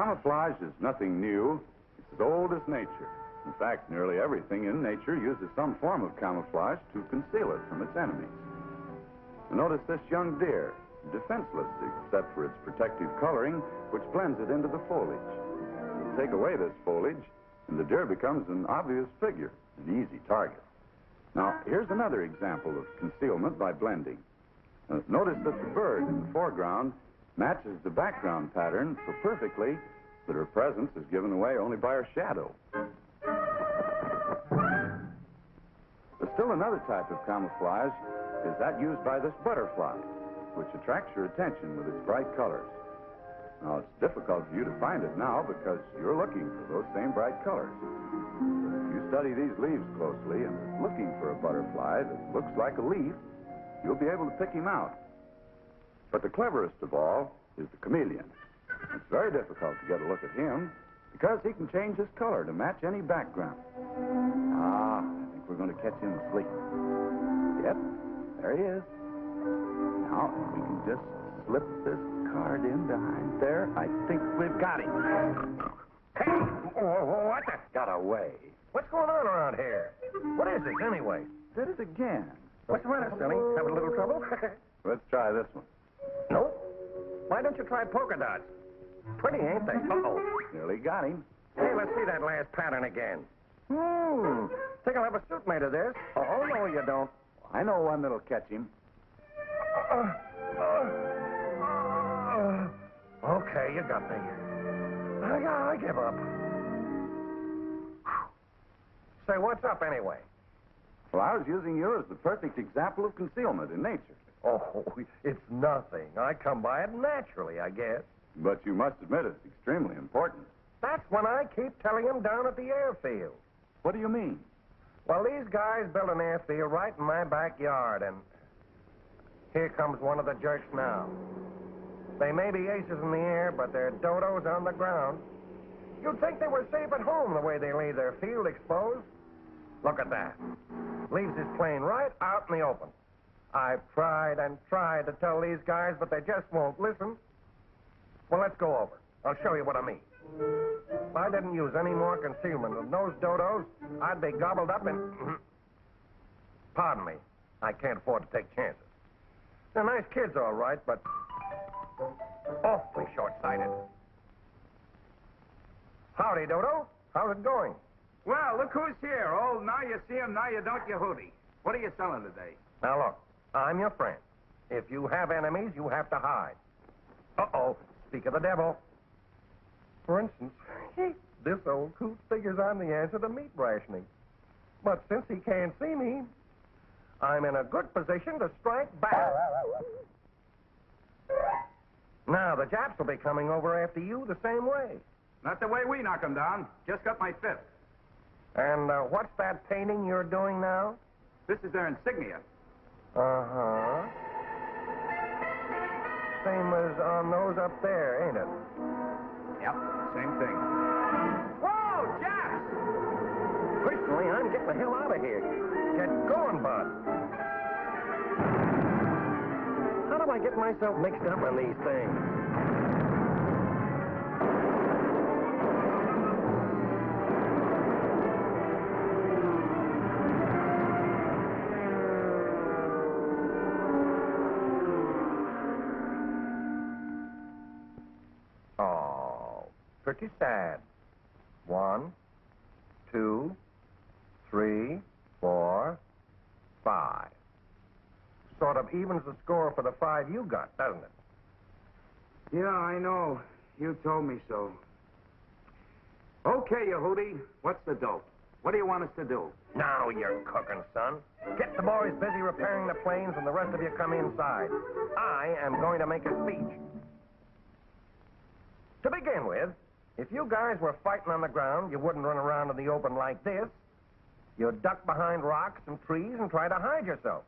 Camouflage is nothing new. It's as old as nature. In fact, nearly everything in nature uses some form of camouflage to conceal it from its enemies. Notice this young deer, defenseless except for its protective coloring, which blends it into the foliage. You take away this foliage, and the deer becomes an obvious figure, an easy target. Now, here's another example of concealment by blending. Notice that the bird in the foreground matches the background pattern so perfectly that her presence is given away only by her shadow. There's still another type of camouflage is that used by this butterfly, which attracts your attention with its bright colors. Now, it's difficult for you to find it now because you're looking for those same bright colors. But if you study these leaves closely and are looking for a butterfly that looks like a leaf, you'll be able to pick him out. But the cleverest of all is the chameleon. It's very difficult to get a look at him because he can change his color to match any background. I think we're going to catch him asleep. Yep, there he is. Now, if we can just slip this card in behind there, I think we've got him. Hey, what the? Got away. What's going on around here? What is this, anyway? Did it again. What's the matter, Silly? Having a little trouble? Let's try this one. Nope. Why don't you try polka dots? Pretty, ain't they? Uh-oh. Nearly got him. Hey, let's see that last pattern again. Think I'll have a suit made of this? Oh, no, you don't. I know one that'll catch him. Okay, you got me. I give up. Say, what's up anyway? Well, I was using you as the perfect example of concealment in nature. Oh, it's nothing. I come by it naturally, I guess. But you must admit it's extremely important. That's when I keep telling him down at the airfield. What do you mean? Well, these guys built an airfield right in my backyard, and here comes one of the jerks now. They may be aces in the air, but they're dodos on the ground. You'd think they were safe at home the way they leave their field exposed. Look at that. Leaves his plane right out in the open. I've tried and tried to tell these guys, but they just won't listen. Well, let's go over. I'll show you what I mean. If I didn't use any more concealment than those dodos, I'd be gobbled up in... Pardon me. I can't afford to take chances. They're nice kids, all right, but awfully short-sighted. Howdy, Dodo. How's it going? Well, look who's here. Oh, now you see him, now you don't, you hootie. What are you selling today? Now, look, I'm your friend. If you have enemies, you have to hide. Uh-oh, speak of the devil. For instance, this old coot figures I'm the answer to meat rationing. But since he can't see me, I'm in a good position to strike back. Now, the Japs will be coming over after you the same way. Not the way we knock them down. Just got my fifth. And what's that painting you're doing now? This is their insignia. Uh-huh. Same as on those up there, ain't it? Yep, same thing. Whoa, Japs! Personally, I'm getting the hell out of here. Get going, Bud. How do I get myself mixed up in these things? Pretty sad. 1, 2, 3, 4, 5. Sort of evens the score for the 5 you got, doesn't it? Yeah, I know. You told me so. Okay, you hootie. What's the dope? What do you want us to do? Now you're cooking, son. Get the boys busy repairing the planes and the rest of you come inside. I am going to make a speech. To begin with, if you guys were fighting on the ground, you wouldn't run around in the open like this. You'd duck behind rocks and trees and try to hide yourself,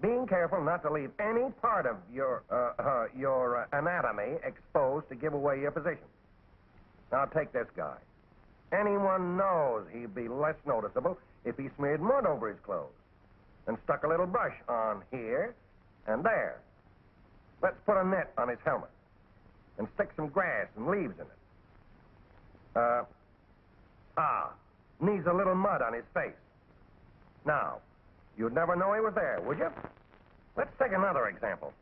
being careful not to leave any part of your anatomy exposed to give away your position. Now, take this guy. Anyone knows he'd be less noticeable if he smeared mud over his clothes and stuck a little brush on here and there. Let's put a net on his helmet and stick some grass and leaves in it. Needs a little mud on his face. Now, you'd never know he was there, would you? Let's take another example.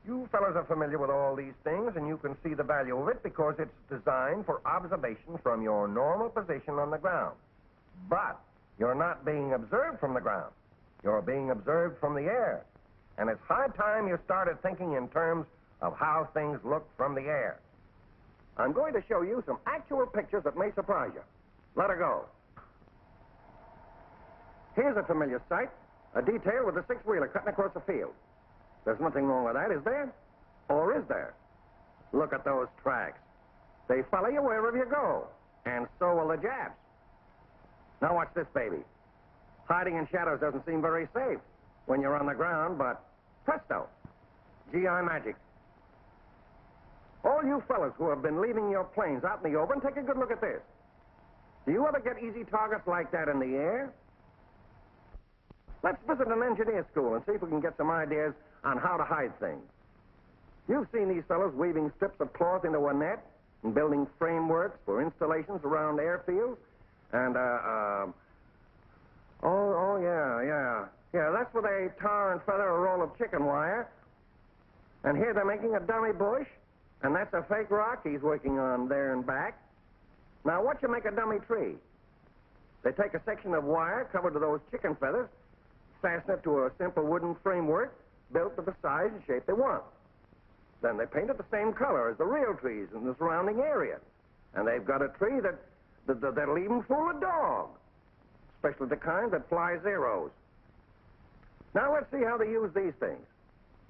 You fellas are familiar with all these things, and you can see the value of it because it's designed for observation from your normal position on the ground. But you're not being observed from the ground. You're being observed from the air. And it's high time you started thinking in terms of how things look from the air. I'm going to show you some actual pictures that may surprise you. Let her go. Here's a familiar sight, a detail with a six-wheeler cutting across the field. There's nothing wrong with that, is there? Or is there? Look at those tracks. They follow you wherever you go, and so will the Japs. Now watch this, baby. Hiding in shadows doesn't seem very safe when you're on the ground, but presto, GI magic. All you fellas who have been leaving your planes out in the open, take a good look at this. Do you ever get easy targets like that in the air? Let's visit an engineer school and see if we can get some ideas on how to hide things. You've seen these fellows weaving strips of cloth into a net and building frameworks for installations around airfields. And, yeah, that's where they tar and feather a roll of chicken wire. And here they're making a dummy bush, and that's a fake rock he's working on there and back. Now, what you make a dummy tree? They take a section of wire covered with those chicken feathers, fasten it to a simple wooden framework built to the size and shape they want. Then they paint it the same color as the real trees in the surrounding area. And they've got a tree that'll even fool a dog, especially the kind that flies zeros. Now let's see how they use these things.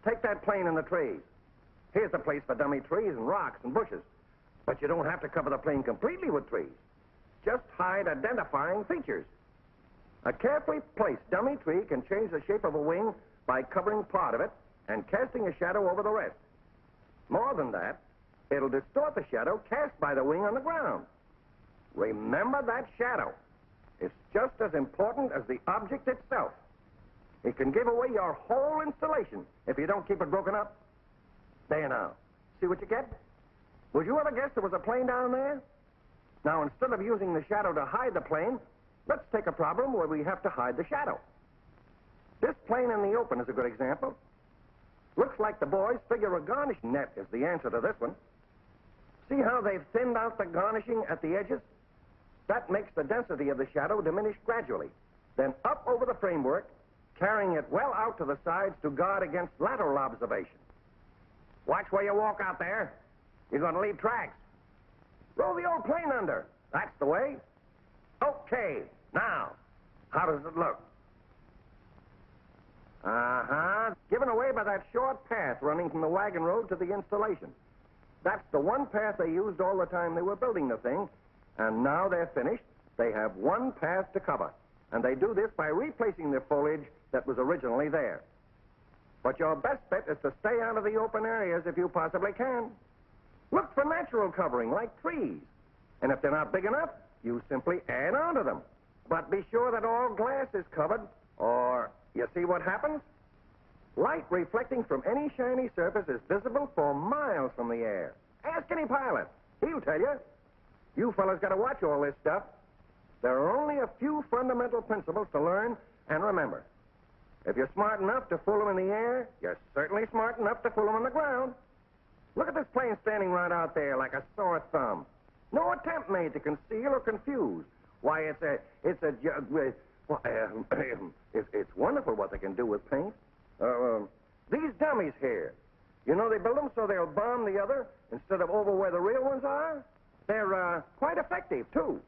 Take that plane in the trees. Here's a place for dummy trees and rocks and bushes. But you don't have to cover the plane completely with trees. Just hide identifying features. A carefully placed dummy tree can change the shape of a wing by covering part of it and casting a shadow over the rest. More than that, it'll distort the shadow cast by the wing on the ground. Remember that shadow. It's just as important as the object itself. It can give away your whole installation if you don't keep it broken up. There now. See what you get? Would you ever guess there was a plane down there? Now, instead of using the shadow to hide the plane, let's take a problem where we have to hide the shadow. This plane in the open is a good example. Looks like the boys figure a garnishing net is the answer to this one. See how they've thinned out the garnishing at the edges? That makes the density of the shadow diminish gradually, then up over the framework, carrying it well out to the sides to guard against lateral observation. Watch where you walk out there. You're going to leave tracks. Roll the old plane under. That's the way. Okay, now, how does it look? Given away by that short path running from the wagon road to the installation. That's the one path they used all the time they were building the thing, and now they're finished. They have one path to cover, and they do this by replacing the foliage that was originally there. But your best bet is to stay out of the open areas if you possibly can. Look for natural covering, like trees. And if they're not big enough, you simply add on to them. But be sure that all glass is covered, or you see what happens? Light reflecting from any shiny surface is visible for miles from the air. Ask any pilot. He'll tell you. You fellas got to watch all this stuff. There are only a few fundamental principles to learn and remember. If you're smart enough to fool them in the air, you're certainly smart enough to fool them on the ground. Look at this plane standing right out there like a sore thumb. No attempt made to conceal or confuse. Why, it's wonderful what they can do with paint. These dummies here, you know they build them so they'll bomb the other instead of over where the real ones are? They're quite effective, too.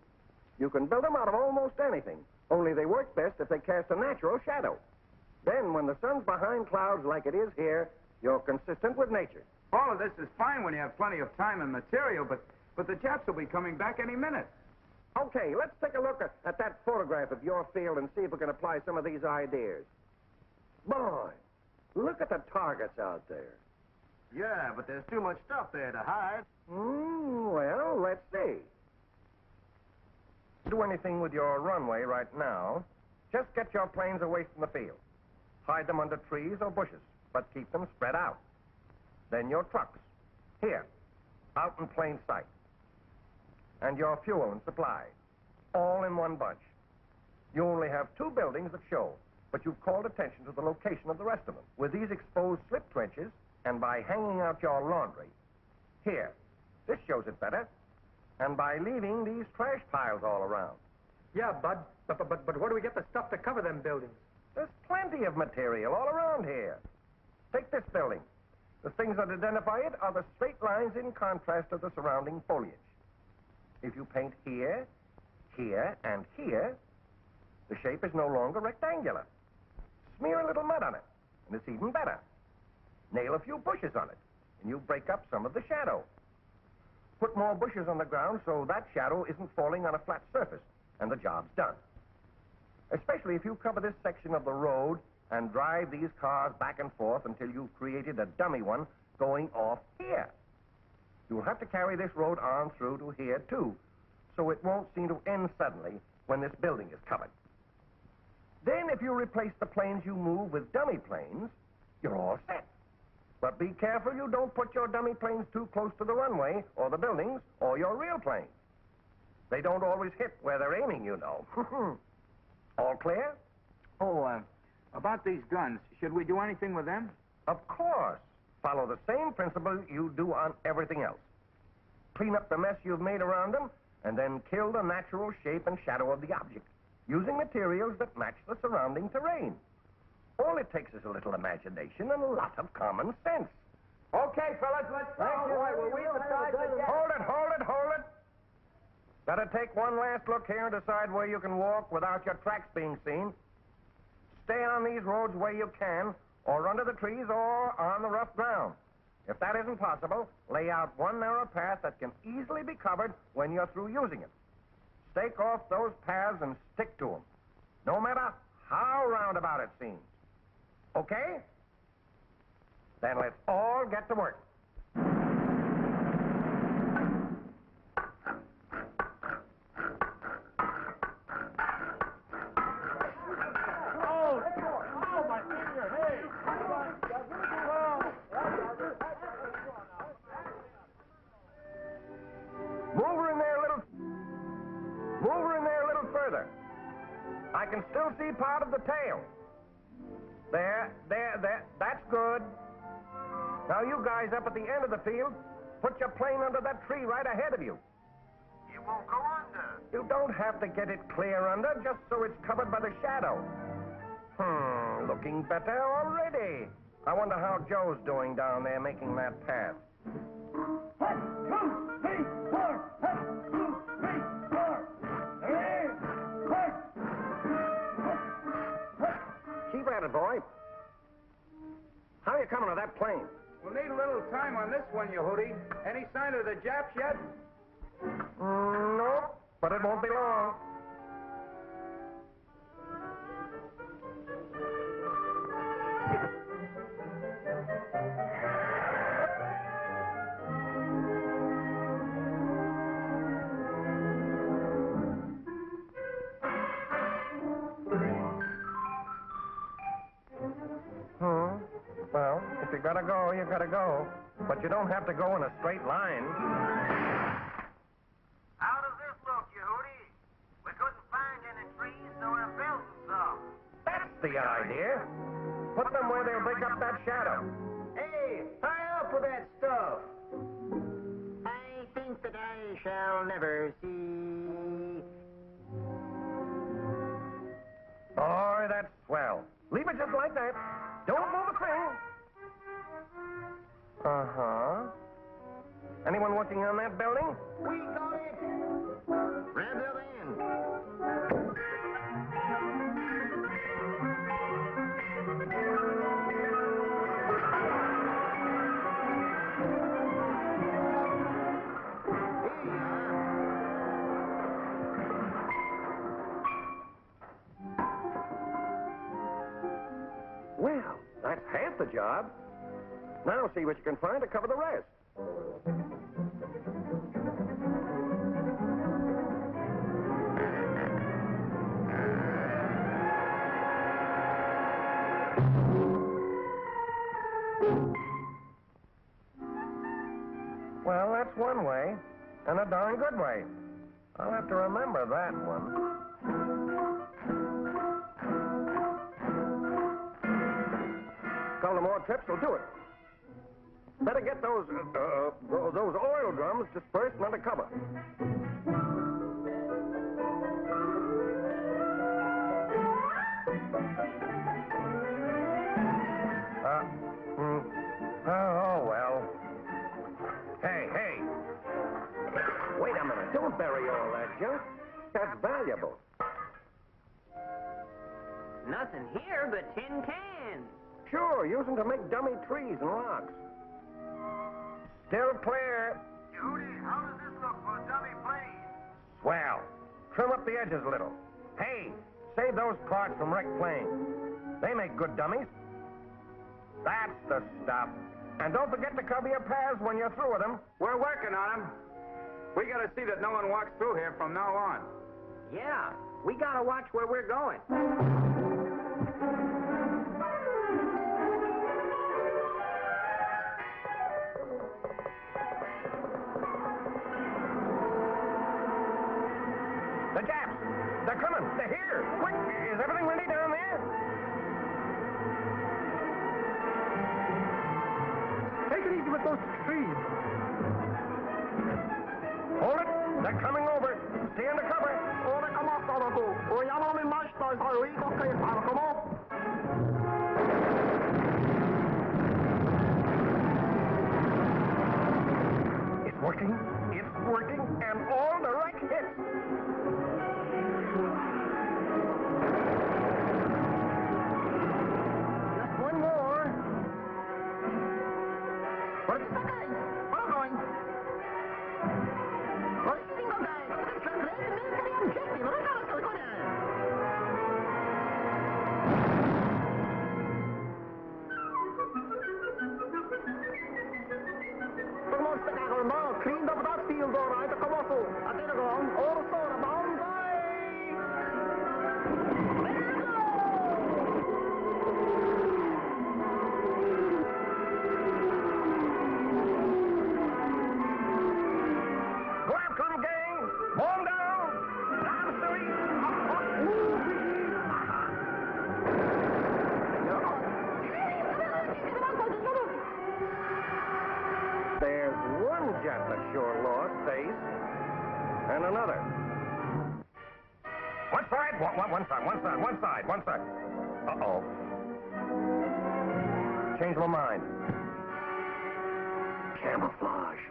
You can build them out of almost anything, only they work best if they cast a natural shadow. Then, when the sun's behind clouds like it is here, you're consistent with nature. All of this is fine when you have plenty of time and material, but the Japs will be coming back any minute. Okay, let's take a look at that photograph of your field and see if we can apply some of these ideas. Boy, look at the targets out there. Yeah, but there's too much stuff there to hide. Well, let's see. Do anything with your runway right now. Just get your planes away from the field. Hide them under trees or bushes, but keep them spread out. Then your trucks. Here, out in plain sight. and your fuel and supplies, all in one bunch. You only have 2 buildings that show, but you've called attention to the location of the rest of them. With these exposed slip trenches, and by hanging out your laundry, here, this shows it better, and by leaving these trash piles all around. Yeah, Bud, but where do we get the stuff to cover them buildings? There's plenty of material all around here. Take this building. The things that identify it are the straight lines in contrast to the surrounding foliage. If you paint here, here, and here, the shape is no longer rectangular. Smear a little mud on it, and it's even better. Nail a few bushes on it, and you break up some of the shadow. Put more bushes on the ground so that shadow isn't falling on a flat surface, and the job's done. Especially if you cover this section of the road and drive these cars back and forth until you've created a dummy one going off here. You'll have to carry this road on through to here, too, so it won't seem to end suddenly when this building is covered. Then, if you replace the planes you move with dummy planes, you're all set. But be careful you don't put your dummy planes too close to the runway or the buildings or your real planes. They don't always hit where they're aiming, you know. All clear? Oh, about these guns, should we do anything with them? Of course. Follow the same principle you do on everything else. Clean up the mess you've made around them, and then kill the natural shape and shadow of the object, using materials that match the surrounding terrain. All it takes is a little imagination and a lot of common sense. Okay, fellas, let's go. We'll wait beside the Hold it. Better take one last look here and decide where you can walk without your tracks being seen. Stay on these roads where you can, or under the trees or on the rough ground. If that isn't possible, lay out one narrow path that can easily be covered when you're through using it. Stake off those paths and stick to them, no matter how roundabout it seems. Okay? Then let's all get to work. Move her in there a little further. I can still see part of the tail. There. That's good. Now you guys up at the end of the field, put your plane under that tree right ahead of you. It won't go under. You don't have to get it clear under, just so it's covered by the shadow. Looking better already. I wonder how Joe's doing down there making that path. 1, 2, 3, 4. 1, 2, 3, 4. Keep at it, boy. How are you coming to that plane? We'll need a little time on this one, you hootie. Any sign of the Japs yet? No, but it won't be long. Well, if you gotta go, you gotta go. But you don't have to go in a straight line. How does this look, you hootie? We couldn't find any trees, so we're building some. That's the idea. Put them where they'll break up that shadow. Hey, hurry up with that stuff. I think that I shall never see. Boy, that's swell. Leave it just like that. Don't move a thing. Uh-huh. Anyone working on that building? We got it. Grab the other end. Well, that's half the job. Now see what you can find to cover the rest. Well, that's one way, and a darn good way. I'll have to remember that one. Couple of more trips will do it. Better get those oil drums dispersed and under cover. Oh, well. Hey. Wait a minute. Don't bury all that junk. That's valuable. Nothing here but tin cans. Sure, use them to make dummy trees and rocks. Still clear. Judy, how does this look for a dummy plane? Swell. Trim up the edges a little. Hey, save those parts from wrecked planes. They make good dummies. That's the stuff. And don't forget to cover your paths when you're through with them. We're working on them. We gotta see that no one walks through here from now on. Yeah, we gotta watch where we're going. The Japs! They're coming! They're here! Quick! Is everything ready down there? Take it easy with those trees. Hold it! They're coming over! Stay under cover! It's working! It's working! And all the right hits! Just one more! What's the guy? We're going! Cleaned up that field all right, come on, I think I'm going. All sort of Go after him, gang! Mow him down! Down, Stewie! There's one jet that sure lost face. And another. One side, one side. Uh-oh. Changed my mind. Camouflage.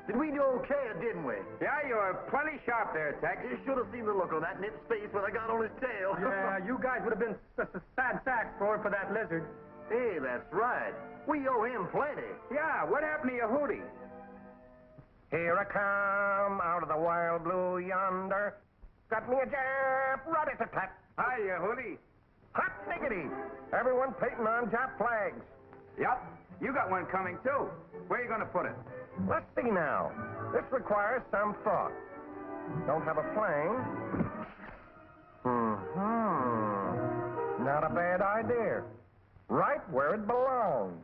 Did we do okay, or didn't we? Yeah, you were plenty sharp there, Tex. You should have seen the look on that nip's face when I got on his tail. Yeah, you guys would have been sad sacks for that lizard. Hey, that's right. We owe him plenty. Yeah, what happened to your Hootie? Here I come, out of the wild blue yonder. Got me a Jap, rat-a-tat-tat. Hiya, Hootie. Hot diggity! Everyone painting on Jap flags. Yep, you got one coming, too. Where are you going to put it? Let's see now. This requires some thought. Don't have a plane. Not a bad idea. Right where it belongs.